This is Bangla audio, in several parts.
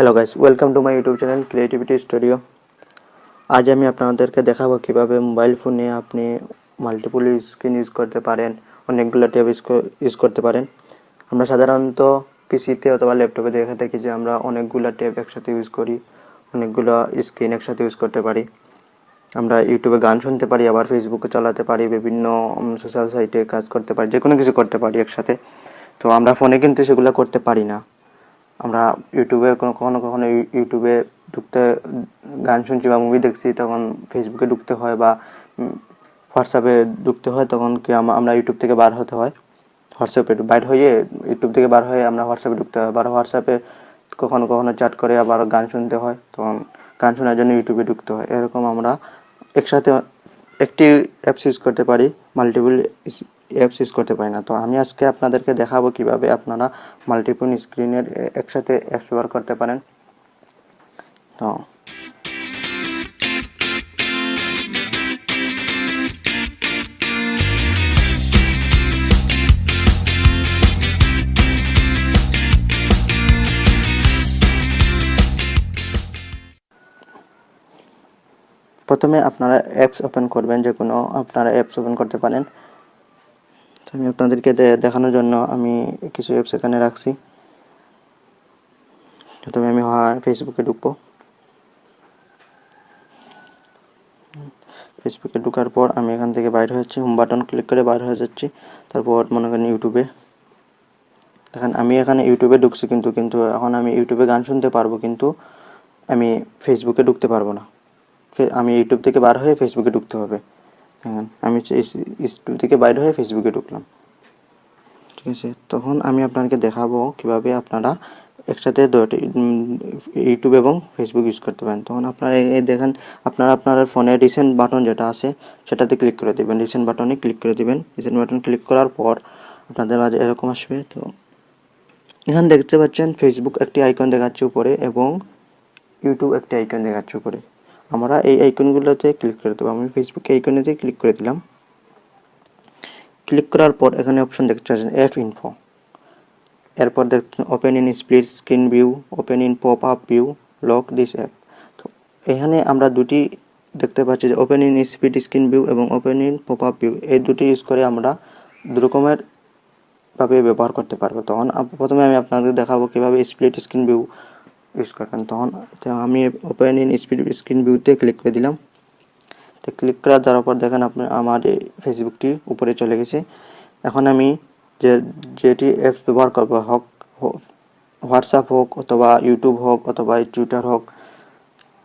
Hello guys, welcome to my YouTube channel creativity studio. আজ আমি আপনাদেরকে দেখাবো কিভাবে মোবাইল ফোনে আপনি মাল্টিপল স্ক্রিন ইউজ করতে পারেন, অনেকগুলো ট্যাব ইউজ করতে পারেন। আমরা সাধারণত পিসিতে অথবা ল্যাপটপে দেখে থাকি যে আমরা অনেকগুলো ট্যাব একসাথে ইউজ করি, অনেকগুলো স্ক্রিন একসাথে ইউজ করতে পারি। আমরা ইউটিউবে গান শুনতে পারি, আবার ফেসবুকে চালাতে পারি, বিভিন্ন সোশ্যাল সাইটে কাজ করতে পারি, যে কোনো কিছু করতে পারি একসাথে। তো আমরা ফোনে কিন্তু সেগুলো করতে পারি না। আমরা ইউটিউবে কখনো ইউটিউবে ঢুকতে গান শুনছি বা মুভি দেখছি, তখন ফেসবুকে ঢুকতে হয় বা হোয়াটসঅ্যাপে ঢুকতে হয়, তখন কি আমরা ইউটিউব থেকে বার হতে হয়, হোয়াটসঅ্যাপে বাইর হয়ে ইউটিউব থেকে বার হয়ে আমরা হোয়াটসঅ্যাপে ঢুকতে হয়, আবার হোয়াটসঅ্যাপে কখনো চ্যাট করে আবার গান শুনতে হয়, তখন গান শোনার জন্য ইউটিউবে ঢুকতে হয়। এরকম আমরা একসাথে একটি অ্যাপস ইউজ করতে পারি, মাল্টিপল অ্যাপস ইউজ করতে পারি না। তো আমি আজকে আপনাদেরকে দেখাবো কিভাবে আপনারা মাল্টিপল স্ক্রিনের একসাথে অ্যাপস ব্যবহার করতে পারেন। তো প্রথমে আপনারা অ্যাপস ওপেন করবেন, যে কোনো আপনারা অ্যাপস ওপেন করতে পারেন। তো আমি আপনাদেরকে দেখানোর জন্য আমি কিছু অ্যাপস এখানে রাখছি। প্রথমে আমি ফেসবুকে ঢুকবো। ফেসবুকে ঢোকার পর আমি এখান থেকে বাইরে হচ্ছি, হোম বাটন ক্লিক করে বাইরে হয়ে যাচ্ছি। তারপর মনে করেন ইউটিউবে, দেখেন আমি এখানে ইউটিউবে ঢুকছি, কিন্তু এখন আমি ইউটিউবে গান শুনতে পারবো, কিন্তু আমি ফেসবুকে ঢুকতে পারবো না। আমি ইউটিউব থেকে বার হয়ে ফেসবুকে ঢুকতে হবে। দেখেন আমি ইউটিউব থেকে বাইরে হয়ে ফেসবুকে ঢুকলাম, ঠিক আছে। তখন আমি আপনাকে দেখাবো কিভাবে আপনারা একসাথে ইউটিউব এবং ফেসবুক ইউজ করতে পারেন। তখন আপনারা এই দেখেন, আপনার ফোনে রিসেন্ট বাটন যেটা আছে সেটাতে ক্লিক করে দেবেন, রিসেন্ট বাটনে ক্লিক করে দেবেন। রিসেন্ট বাটন ক্লিক করার পর আপনাদের মাঝে এরকম আসবে। তো এখানে দেখতে পাচ্ছেন ফেসবুক একটি আইকন দেখাচ্ছে উপরে এবং ইউটিউব একটি আইকন দেখাচ্ছে উপরে। আমরা এই আইকনগুলোতে ক্লিক করে দেবো। আমি ফেসবুক আইকনেতে ক্লিক করে দিলাম। ক্লিক করার পর এখানে অপশন দেখতে পাচ্ছেন অ্যাপ ইনফো। এরপর দেখছেন open in split screen view, open in pop up view, lock this app. তো এখানে আমরা দুটি দেখতে পাচ্ছি যে open in split screen view এবং open in pop up view, এই দুটি ইউজ করে আমরা দু রকমের ভাবে ব্যবহার করতে পারবো। তখন প্রথমে আমি আপনাদের দেখাবো কীভাবে স্প্লিট স্ক্রিন ভিউ ইউজ করবেন। তখন আমি ওপেন ইন স্প্লিট স্ক্রিন ভিউতে ক্লিক করে দিলাম। তো ক্লিক করার দেওয়ার পর দেখেন আমার এই ফেসবুকটি উপরে চলে গেছে। এখন আমি যেটি অ্যাপস ব্যবহার করবো, হোক হোয়াটসঅ্যাপ হোক অথবা ইউটিউব হোক অথবা টুইটার হোক,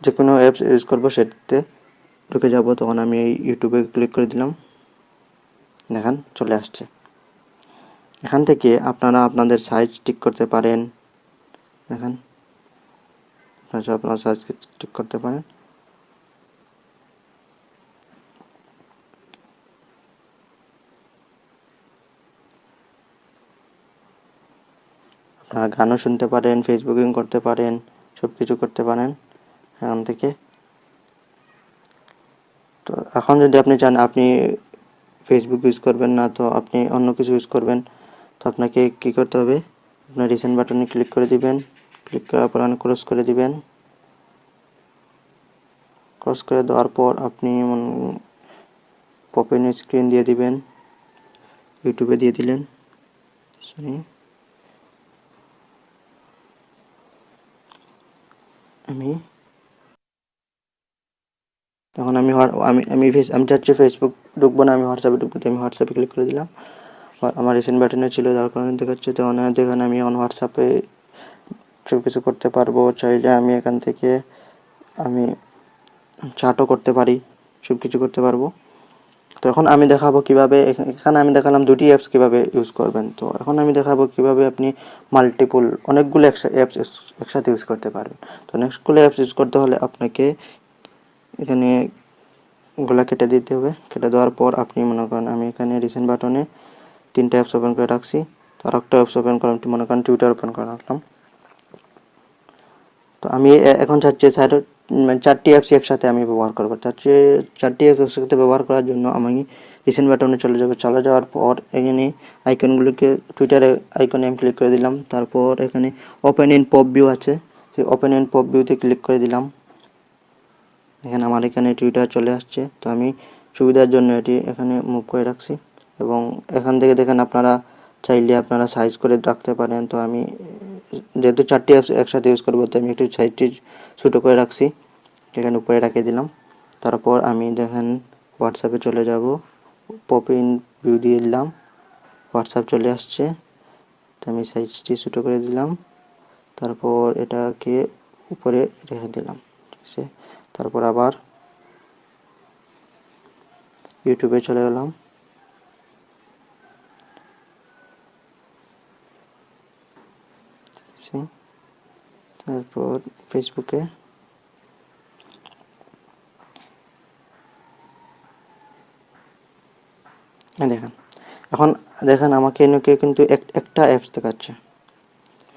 যে কোনো অ্যাপস ইউজ করবো সেটাতে ঢুকে যাব। তখন আমি এই ইউটিউবে ক্লিক করে দিলাম, দেখেন চলে আসছে। এখান থেকে আপনারা আপনাদের সাইজ ঠিক করতে পারেন, দেখেন আপনার সাইজ ঠিক করতে পারেন। আপনারা গানও শুনতে পারেন, ফেসবুকিং করতে পারেন, সব কিছু করতে পারেন এখান থেকে। তো এখন যদি আপনি চান আপনি ফেসবুক ইউজ করবেন না, তো আপনি অন্য কিছু ইউজ করবেন, তো আপনাকে কী করতে হবে, আপনার রিসেন্ট বাটনে ক্লিক করে দিবেন। ক্লিক করার পর ক্রস করে দিবেন। ক্রস করে দেওয়ার পর আপনি ওপেন স্ক্রিন দিয়ে দিবেন, ইউটিউবে দিয়ে দিলেন। সরি, তখন আমি চাচ্ছি ফেসবুক ঢুকবো না, আমি হোয়াটসঅ্যাপে ঢুকবো। আমি হোয়াটসঅ্যাপে ক্লিক করে দিলাম। আমার রিসেন্ট বাটনে ছিল, যার কারণে দেখাচ্ছে। তখন দেখেন আমি এখন হোয়াটসঅ্যাপে সব কিছু করতে পারবো। চাইলে আমি এখান থেকে আমি চ্যাটও করতে পারি, সব কিছু করতে পারবো। তো এখন আমি দেখাবো কিভাবে, এখানে আমি দেখালাম দুটি অ্যাপস কিভাবে ইউজ করবেন। তো এখন আমি দেখাবো কিভাবে আপনি মাল্টিপল অনেকগুলো অ্যাপস একসাথে ইউজ করতে পারবেন। তো নেক্সটগুলো অ্যাপস ইউজ করতে হলে আপনাকে এখানে গুলা কেটে দিতে হবে। কেটে দেওয়ার পর আপনি মনে করেন আমি এখানে রিসেন্ট বাটনে 3টা অ্যাপস ওপেন করে রাখছি। তো আর একটা অ্যাপস ওপেন করলাম, মনে করেন টুইটার ওপেন করে রাখলাম। তো আমি এখন চাচ্ছি 4টি অ্যাপস একসাথে আমি ব্যবহার করবো। 4টি অ্যাপস একসাথে ব্যবহার করার জন্য আমি রিসেন্ট বাটনে চলে যাওয়ার পর এখানে আইকনগুলোকে টুইটারে আইকনে আমি ক্লিক করে দিলাম। তারপর এখানে ওপেন ইন পপ ভিউ আছে, ওপেন ইন পপ ভিউতে ক্লিক করে দিলাম। এখানে আমার এখানে টুইটার চলে আসছে। তো আমি সুবিধার জন্য এটি এখানে মুভ করে রাখছি এবং এখান থেকে দেখেন আপনারা চাইলে আপনারা সাইজ করে রাখতে পারেন। তো আমি যেহেতু 4টি অ্যাপস একসাথে ইউজ করবো, তো আমি একটু সাইজটি ছোটো করে রাখছি, এখানে উপরে রাখিয়ে দিলাম। তারপর আমি দেখেন হোয়াটসঅ্যাপে চলে যাব, পপ ইন ভিউ দিয়ে দিলাম, হোয়াটসঅ্যাপ চলে আসছে। তো আমি সাইজটি ছোটো করে দিলাম, তারপর এটাকে উপরে রেখে দিলাম, ঠিক আছে। তারপর আবার ইউটিউবে চলে গেলাম, তারপর ফেসবুকে দেখেন। এখন দেখেন আমাকে এনাকে কিন্তু একটা অ্যাপস দেখাচ্ছে,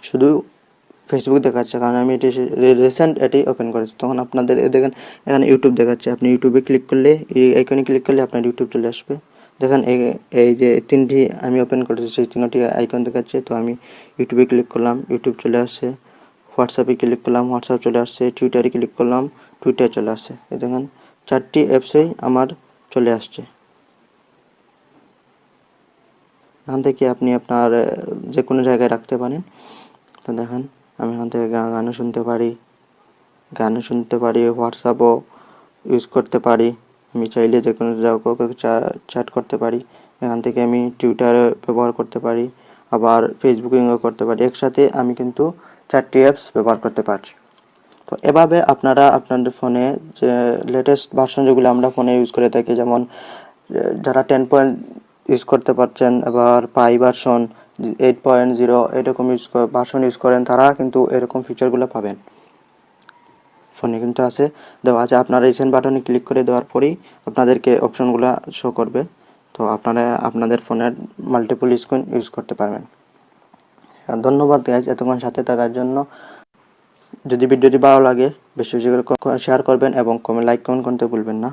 শুধু ফেসবুক দেখাচ্ছে, কারণ আমি এটি রিসেন্ট এটি ওপেন করেছি। তখন আপনাদের দেখেন এখানে ইউটিউব দেখাচ্ছে, আপনি ইউটিউবে ক্লিক করলে, এই আইকনে ক্লিক করলে আপনার ইউটিউব চলে আসবে। দেখেন এই যে 3টি আমি ওপেন করেছি, সেই 3টি আইকন দেখাচ্ছে। তো আমি ইউটিউবে ক্লিক করলাম, ইউটিউব চলে আসছে। হোয়াটসঅ্যাপে ক্লিক করলাম, হোয়াটসঅ্যাপ চলে আসছে। টুইটারে ক্লিক করলাম, টুইটার চলে আসছে। এই দেখেন 4টি অ্যাপসেই আমার চলে আসছে। এখান থেকে আপনি আপনার যে কোনো জায়গায় রাখতে পারেন। তো দেখেন আমি এখান থেকে গানও শুনতে পারি, হোয়াটসঅ্যাপও ইউজ করতে পারি। আমি চাইলে যে কোনো কাউকে চ্যাট করতে পারি। এখান থেকে আমি টুইটার ব্যবহার করতে পারি, আবার ফেসবুকিংও করতে পারি। একসাথে আমি কিন্তু 4টি অ্যাপস ব্যবহার করতে পারছি। তো এভাবে আপনারা আপনাদের ফোনে যে লেটেস্ট ভার্সন যেগুলো আমরা ফোনে ইউজ করে থাকি, যেমন যারা 10 পয়েন্ট ইউজ করতে পারছেন, আবার পাই ভার্সন 8.0 এরকম ভার্সন ইউজ করেন, তারা কিন্তু এরকম ফিচারগুলো পাবেন। ফোনে কিন্তু দেওয়া আছে। আপনারা রিসেন্ট বাটনে ক্লিক করে দেওয়ার পরেই আপনাদেরকে অপশনগুলো শো করবে। তো আপনারা আপনাদের ফোনের মাল্টিপল স্ক্রিন ইউজ করতে পারবেন। ধন্যবাদ গাইজ এতক্ষণ সাথে থাকার জন্য। যদি ভিডিওটি ভালো লাগে বেশি বেশি করে শেয়ার করবেন এবং লাইক কমেন্ট করতে ভুলবেন না।